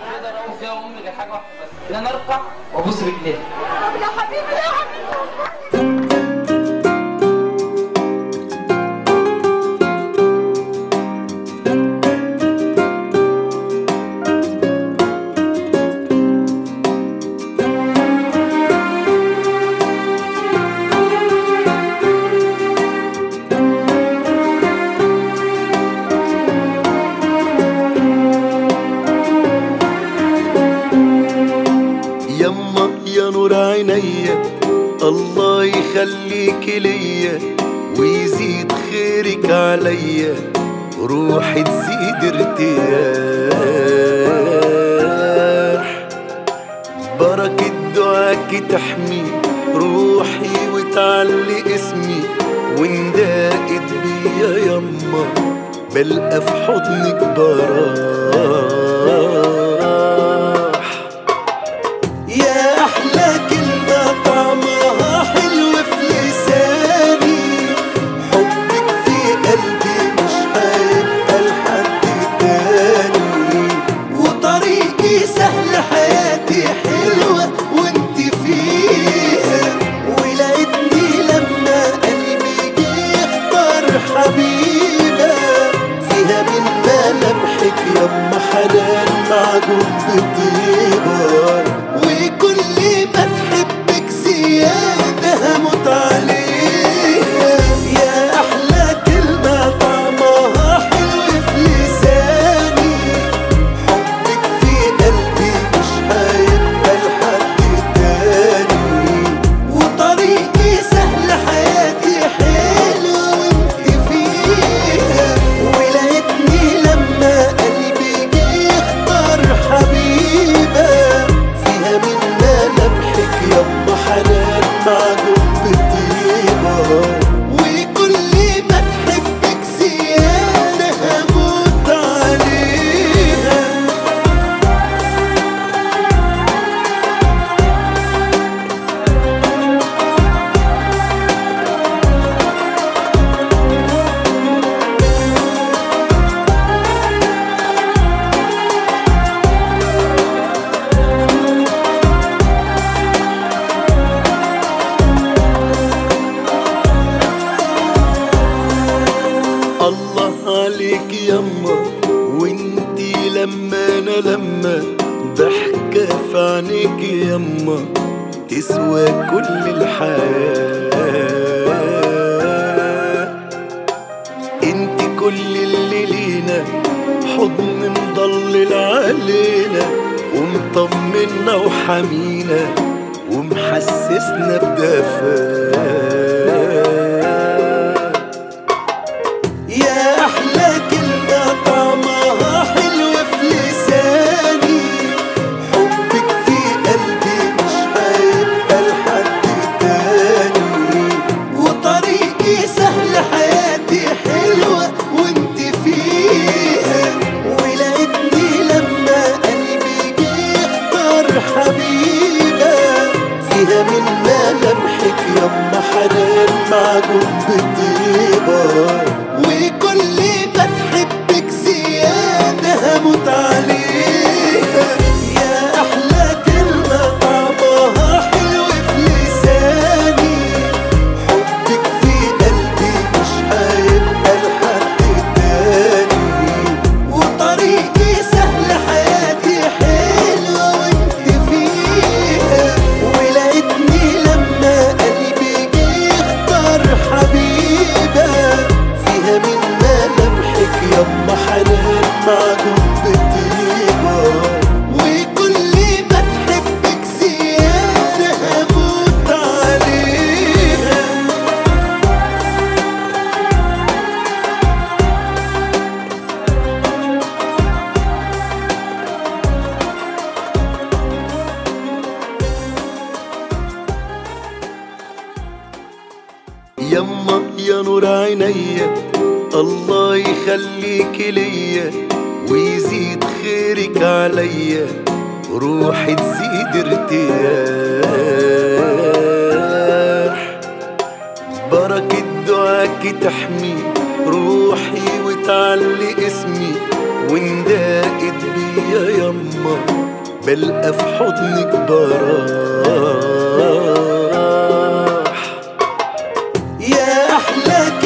اقدر اقول فيها امي غير حاجه واحده بس، ان انا ارفع وابوس رجليها. يا حبيبي يا حبيبي. يما يا نور عينيا، الله يخليك ليا ويزيد خيرك عليا، روحي تزيد ارتياح. بركة دعاك تحمي روحي وتعلي اسمي، ونداقت بيا يما بلقى في حضنك براح. يا أحلى كلمة طعمها حلو في لساني، حبك في قلبي مش هيبقى لحد تاني، وطريقي سهل حياتي حلوة وانت فيها، ولقيتني لما قلبي جه يختار حبيبة فيها من ملامحك يما حنان معجون بطيبة، وكل ما تحبك زيادة هموت عليها. يا أحلى كلمة طعمها حلو في لساني، حبك في قلبي مش هيبقى لحد تاني، وطريقي سهل حياتي حلوة وانت فيها، ولقيتني لما قلبي جه يختار حبيبة فيها من ملامحك يما حنان معجون بطيبة، وكل ما تحبك زيادة هموت عليها. الله عليك يما، وانتي لما ضحكة في عينيك يما تسوى كل الحياة. انتي كل اللي لينا، حضن مضلل علينا ومطمنا وحمينا ومحسسنا بدفاء. يا أحلى كلمة طعمها حلو في لساني، حبك في قلبي مش هيبقى لحد تاني، وطريقي سهل حياتي حلوة وانت فيها، ولقيتني لما قلبي جه يختار حبيبة فيها من ملامحك يما حنان معجون بطيبة، وكل ما تحبك زيادة هموت عليها. يا أحلى كلمة طعمها حلو في لساني، حبك في قلبي مش هيبقى لحد تاني، وطريقي سهل حياتي حلوة وانت فيها، ولقيتني لما قلبي جه يختار حبيبة فيها من ملامحك يما حنان معجون بطيبة، وكل ما تحبك زيادة هموت عليها. يما يا نور عينيا، الله يخليك ليا ويزيد خيرك عليا، روحي تزيد ارتياح. بركة دعاك تحمي روحي وتعلي اسمي، ونداقت بيا يما بلقى في حضنك براح. يا أحلى